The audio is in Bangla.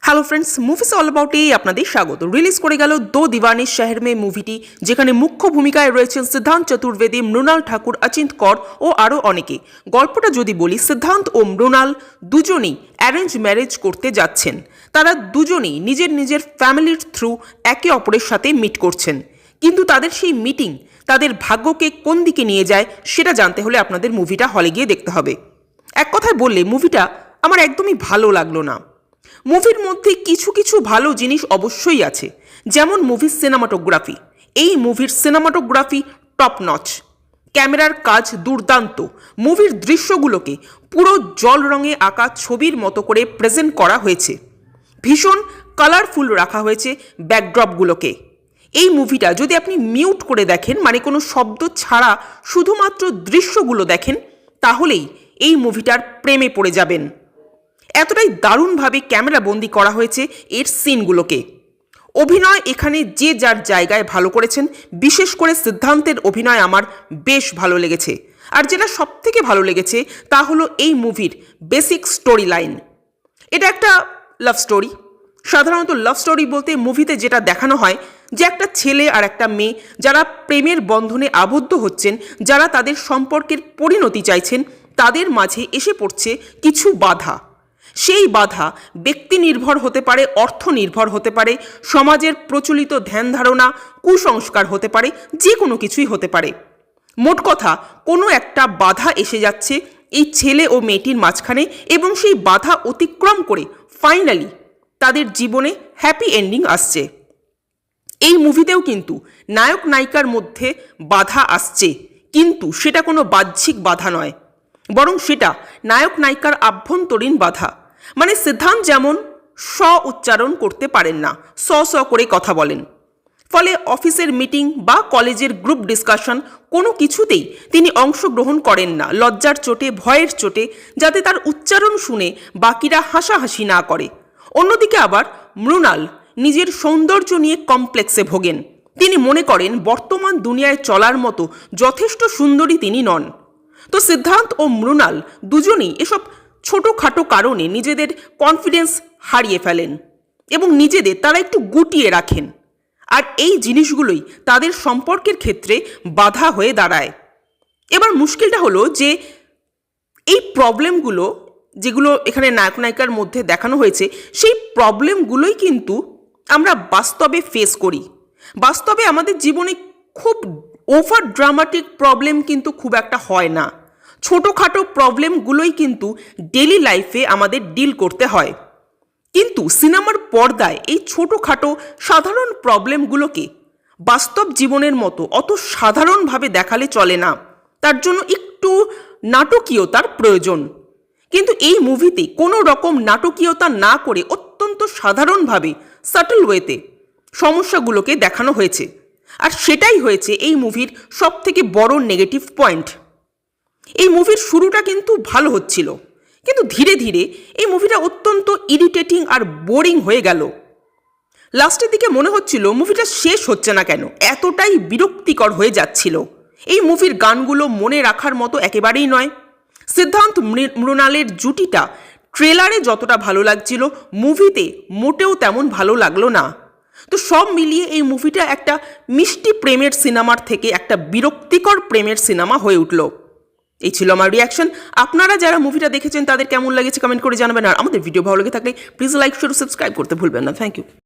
হ্যালো ফ্রেন্ডস, মুভিস অল অ্যাবাউটে আপনাদের স্বাগত। রিলিজ করে গেল দো দিওয়ানে শহর মে মুভিটি, যেখানে মুখ্য ভূমিকায় রয়েছেন সিদ্ধান্ত চতুর্বেদী, মৃণাল ঠাকুর, অচিন্ত কর ও আরও অনেকে। গল্পটা যদি বলি, সিদ্ধান্ত ও মৃণাল দুজনেই অ্যারেঞ্জ ম্যারেজ করতে যাচ্ছেন। তারা দুজনেই নিজের নিজের ফ্যামিলির থ্রু একে অপরের সাথে মিট করছেন, কিন্তু তাদের সেই মিটিং তাদের ভাগ্যকে কোন দিকে নিয়ে যায় সেটা জানতে হলে আপনাদের মুভিটা হলে গিয়ে দেখতে হবে। এক কথায় বললে মুভিটা আমার একদমই ভালো লাগলো না। মুভির মধ্যে কিছু কিছু ভালো জিনিস অবশ্যই আছে, যেমন মুভির সিনেমাটোগ্রাফি। এই মুভির সিনেমাটোগ্রাফি টপ নচ, ক্যামেরার কাজ দুর্দান্ত। মুভির দৃশ্যগুলোকে পুরো জল রঙে আঁকা ছবির মতো করে প্রেজেন্ট করা হয়েছে। ভীষণ কালারফুল রাখা হয়েছে ব্যাকড্রপগুলোকে। এই মুভিটা যদি আপনি মিউট করে দেখেন, মানে কোনো শব্দ ছাড়া শুধুমাত্র দৃশ্যগুলো দেখেন, তাহলেই এই মুভিটার প্রেমে পড়ে যাবেন। এতটাই দারুণভাবে ক্যামেরা বন্দি করা হয়েছে এর সিনগুলোকে। অভিনয় এখানে যে যার জায়গায় ভালো করেছেন। বিশেষ করে সিদ্ধান্তের অভিনয় আমার বেশ ভালো লেগেছে। আর যেটা সবথেকে ভালো লেগেছে তা হলো এই মুভির বেসিক স্টোরি লাইন। এটা একটা লাভ স্টোরি। সাধারণত লাভ স্টোরি বলতে মুভিতে যেটা দেখানো হয় যে একটা ছেলে আর একটা মেয়ে যারা প্রেমের বন্ধনে আবদ্ধ হচ্ছেন, যারা তাদের সম্পর্কের পরিণতি চাইছেন, তাদের মাঝে এসে পড়ছে কিছু বাধা। সেই বাধা ব্যক্তি নির্ভর হতে পারে, অর্থ নির্ভর হতে পারে, সমাজের প্রচলিত ধ্যান ধারণা, কুসংস্কার হতে পারে, যে কোনো কিছুই হতে পারে। মোট কথা, কোনো একটা বাধা এসে যাচ্ছে এই ছেলে ও মেয়েটির মাঝখানে, এবং সেই বাধা অতিক্রম করে ফাইনালি তাদের জীবনে হ্যাপি এন্ডিং আসছে। এই মুভিতেও কিন্তু নায়ক নায়িকার মধ্যে বাধা আসছে, কিন্তু সেটা কোনো বাহ্যিক বাধা নয়, বরং সেটা নায়ক নায়িকার আভ্যন্তরীণ বাধা। মানে সিদ্ধান্ত যেমন স উচ্চারণ করতে পারেন না, স স করে কথা বলেন, ফলে অফিসের মিটিং বা কলেজের গ্রুপ ডিসকাশন কোনো কিছুতেই তিনি অংশগ্রহণ করেন না, লজ্জার চোটে, ভয়ের চোটে, যাতে তার উচ্চারণ শুনে বাকিরা হাসাহাসি না করে। অন্যদিকে আবার মৃণাল নিজের সৌন্দর্য নিয়ে কমপ্লেক্সে ভোগেন। তিনি মনে করেন বর্তমান দুনিয়ায় চলার মতো যথেষ্ট সুন্দরী তিনি নন। তো সিদ্ধান্ত ও মৃণাল দুজনেই এসব ছোটোখাটো কারণে নিজেদের কনফিডেন্স হারিয়ে ফেলেন এবং নিজেদের তারা একটু গুটিয়ে রাখেন। আর এই জিনিসগুলোই তাদের সম্পর্কের ক্ষেত্রে বাধা হয়ে দাঁড়ায়। এবার মুশকিলটা হলো যে এই প্রবলেমগুলো যেগুলো এখানে নায়ক নায়িকার মধ্যে দেখানো হয়েছে, সেই প্রবলেমগুলোই কিন্তু আমরা বাস্তবে ফেস করি। বাস্তবে আমাদের জীবনে খুব ওভার ড্রামাটিক প্রবলেম কিন্তু খুব একটা হয় না। ছোটোখাটো প্রবলেমগুলোই কিন্তু ডেলি লাইফে আমাদের ডিল করতে হয়। কিন্তু সিনেমার পর্দায় এই ছোটোখাটো সাধারণ প্রবলেমগুলোকে বাস্তব জীবনের মতো অত সাধারণভাবে দেখালে চলে না, তার জন্য একটু নাটকীয়তার প্রয়োজন। কিন্তু এই মুভিতে কোনো রকম নাটকীয়তা না করে অত্যন্ত সাধারণভাবে সাটল ওয়েতে সমস্যাগুলোকে দেখানো হয়েছে। আর সেটাই হয়েছে এই মুভির সবথেকে বড় নেগেটিভ পয়েন্ট। এই মুভির শুরুটা কিন্তু ভালো হচ্ছিল, কিন্তু ধীরে ধীরে এই মুভিটা অত্যন্ত ইরিটেটিং আর বোরিং হয়ে গেল। লাস্টের দিকে মনে হচ্ছিল মুভিটা শেষ হচ্ছে না কেন, এতটাই বিরক্তিকর হয়ে যাচ্ছিল। এই মুভির গানগুলো মনে রাখার মতো একেবারেই নয়। সিদ্ধান্ত মৃণালের জুটিটা ট্রেলারে যতটা ভালো লাগছিল, মুভিতে মোটেও তেমন ভালো লাগলো না। তো সব মিলিয়ে এই মুভিটা একটা মিষ্টি প্রেমের সিনেমার থেকে একটা বিরক্তিকর প্রেমের সিনেমা হয়ে উঠল। এই ছিল আমার রিয়াকশন। আপনারা যারা মুভিটা দেখেছেন তাদের কেমন লাগেছে কমেন্ট করে জানাবেন। আর আমাদের ভিডিও ভালো লেগে থাকলে প্লিজ লাইক, শেয়ার, সাবস্ক্রাইব করতে ভুলবেন না। Thank you.